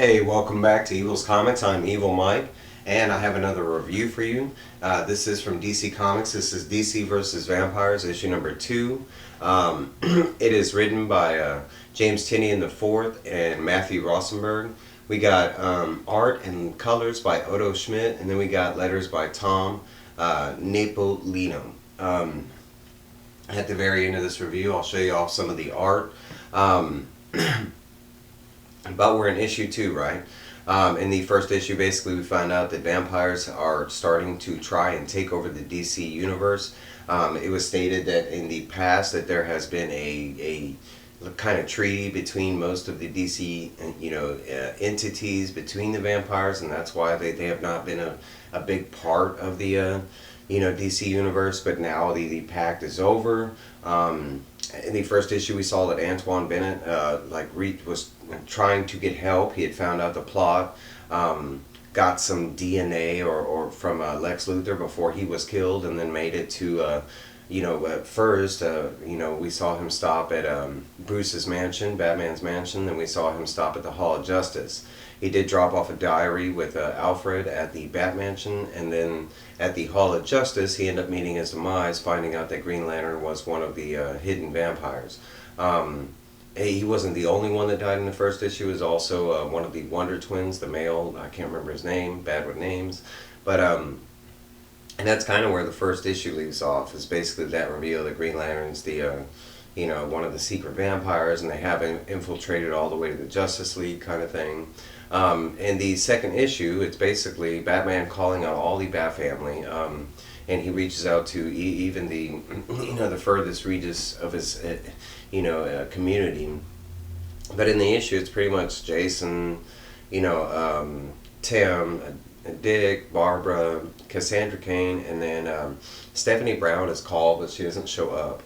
Hey, welcome back to Evil's Comics. I'm Evil Mike, and I have another review for you. This is from DC Comics. This is DC vs. Vampires, issue number 2. It is written by James Tynion IV and Matthew Rosenberg. We got art and colors by Otto Schmidt, and then we got letters by Tom Napolitano. At the very end of this review, I'll show you off some of the art. But we're in issue 2, right? In the first issue, basically, we find out that vampires are starting to try and take over the DC universe. It was stated that in the past that there has been a kind of treaty between most of the DC, entities between the vampires, and that's why they have not been a big part of the DC universe. But now the pact is over. In the first issue, we saw that Antoine Bennett was trying to get help. He had found out the plot, got some DNA or from Lex Luthor before he was killed, and then made it to at first we saw him stop at Bruce's mansion, Batman's mansion. Then we saw him stop at the Hall of Justice. He did drop off a diary with Alfred at the Batmansion, and then at the Hall of Justice, he ended up meeting his demise, finding out that Green Lantern was one of the hidden vampires. He wasn't the only one that died in the first issue. He was also one of the Wonder Twins, the male. I can't remember his name, bad with names. But, and that's kind of where the first issue leaves off, is basically that reveal that Green Lantern's the, one of the secret vampires, and they have infiltrated all the way to the Justice League kind of thing. In the second issue, it's basically Batman calling out all the Bat family, and he reaches out to even the the furthest reaches of his community. But in the issue, it's pretty much Jason, Tim, Dick, Barbara, Cassandra Cain, and then Stephanie Brown is called, but she doesn't show up.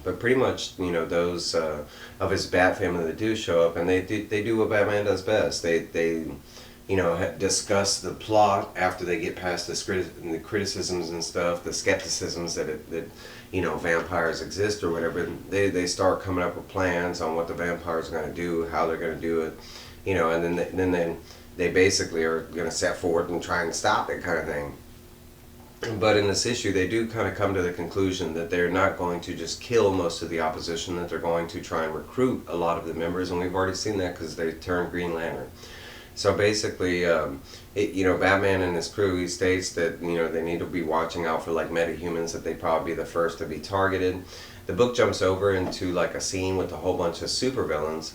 But pretty much, those of his Bat family that do show up, and they do what Batman does best. They discuss the plot after they get past the criticisms and stuff, the skepticisms that vampires exist or whatever. They start coming up with plans on what the vampires are going to do, how they're going to do it, and then they basically are going to set forward and try and stop it, kind of thing. But in this issue, they do kind of come to the conclusion that they're not going to just kill most of the opposition, that they're going to try and recruit a lot of the members, and we've already seen that because they turned Green Lantern. So basically, Batman and his crew, he states that, they need to be watching out for like metahumans, that they'd probably be the first to be targeted. The book jumps over into like a scene with a whole bunch of supervillains.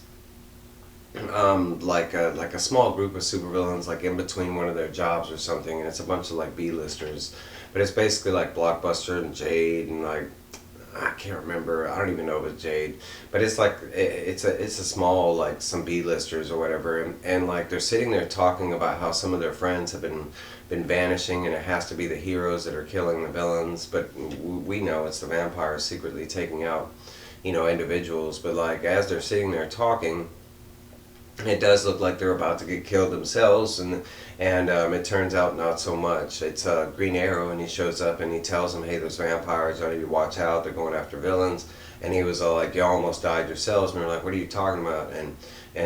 Like a small group of supervillains, like in between one of their jobs or something, and it's a bunch of like B-listers, but it's basically like Blockbuster and Jade and like I can't remember, I don't even know if it's Jade, but it's like it's a small like some B-listers or whatever, and like they're sitting there talking about how some of their friends have been vanishing, and it has to be the heroes that are killing the villains, but we know it's the vampires secretly taking out individuals. But like as they're sitting there talking, it does look like they're about to get killed themselves, and it turns out not so much. It's Green Arrow, and he shows up and he tells them, hey, there's vampires, I need to watch out, they're going after villains. And he was all like, you almost died yourselves. And they're like, what are you talking about? And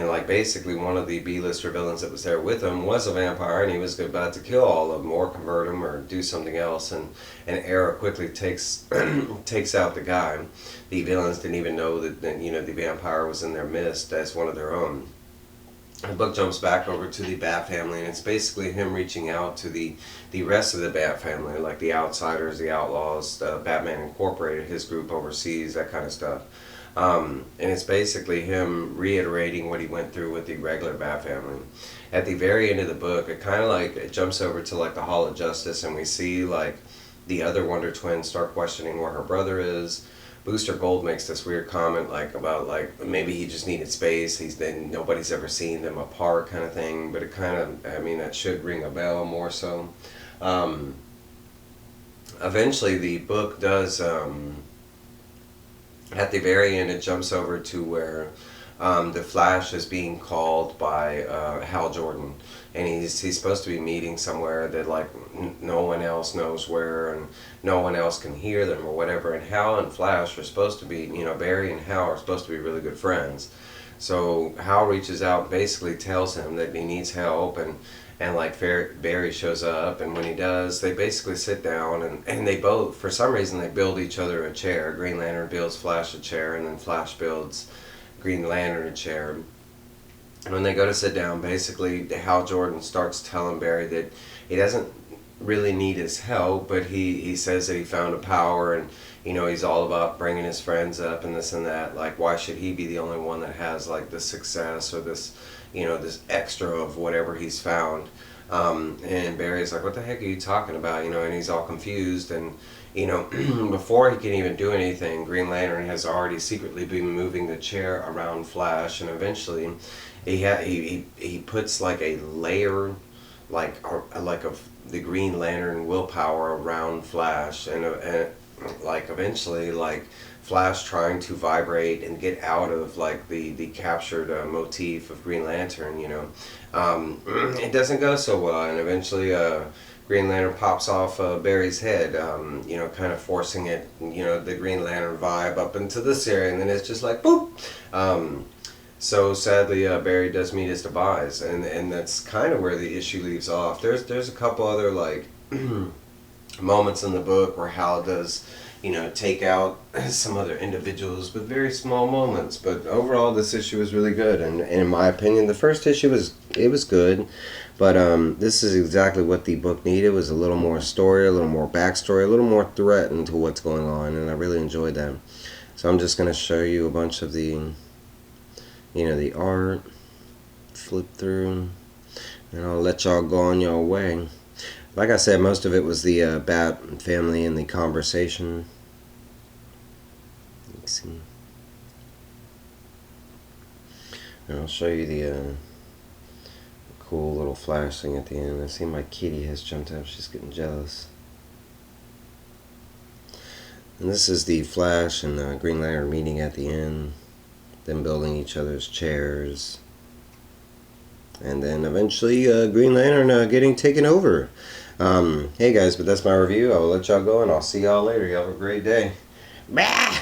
like basically one of the B-lister villains that was there with him was a vampire, and he was about to kill all of them or convert them or do something else. And Arrow quickly takes out the guy. The villains didn't even know that the vampire was in their midst as one of their own. The book jumps back over to the Bat family, and it's basically him reaching out to the rest of the Bat family, like the Outsiders, the Outlaws, Batman Incorporated, his group overseas, that kind of stuff. And it's basically him reiterating what he went through with the regular Bat family. At the very end of the book, it jumps over to like the Hall of Justice, and we see like the other Wonder Twin start questioning where her brother is. Booster Gold makes this weird comment about maybe he just needed space. Nobody's ever seen them apart, kind of thing. But it kind of, that should ring a bell more so. Eventually, the book does. At the very end, it jumps over to where the Flash is being called by Hal Jordan, and he's supposed to be meeting somewhere that like no one else knows where, and no one else can hear them or whatever. And Hal and Flash are supposed to be, Barry and Hal are supposed to be really good friends. So Hal reaches out, basically tells him that he needs help, and like Barry shows up, and when he does, they basically sit down, and they both, for some reason, they build each other a chair. Green Lantern builds Flash a chair, and then Flash builds Green Lantern a chair. And when they go to sit down, basically Hal Jordan starts telling Barry that he doesn't really need his help, but he says that he found a power, and he's all about bringing his friends up and this and that. Like, why should he be the only one that has like this success or this this extra of whatever he's found? And Barry's like, what the heck are you talking about? And he's all confused, and before he can even do anything, Green Lantern has already secretly been moving the chair around Flash, and eventually he puts like a layer like of the Green Lantern willpower around Flash, and like eventually like Flash trying to vibrate and get out of like the captured motif of Green Lantern, it doesn't go so well, and eventually Green Lantern pops off Barry's head, kind of forcing it, the Green Lantern vibe up into this area, and then it's just like boop. So sadly, Barry does meet his demise, and that's kind of where the issue leaves off. There's a couple other like moments in the book where Hal does, take out some other individuals, but very small moments. But overall, this issue is really good, and in my opinion, the first issue was good, but this is exactly what the book needed. It was a little more story, a little more backstory, a little more threat into what's going on, and I really enjoyed that. So I'm just gonna show you a bunch of the the art, flip through, and I'll let y'all go on your way. Like I said, most of it was the Bat family and the conversation. Let's see. And I'll show you the cool little Flash thing at the end. I see my kitty has jumped up. She's getting jealous. And this is the Flash and Green Lantern meeting at the end. Them building each other's chairs, and then eventually Green Lantern getting taken over. Hey guys, but that's my review. I will let y'all go, and I'll see y'all later. You have a great day. Bah!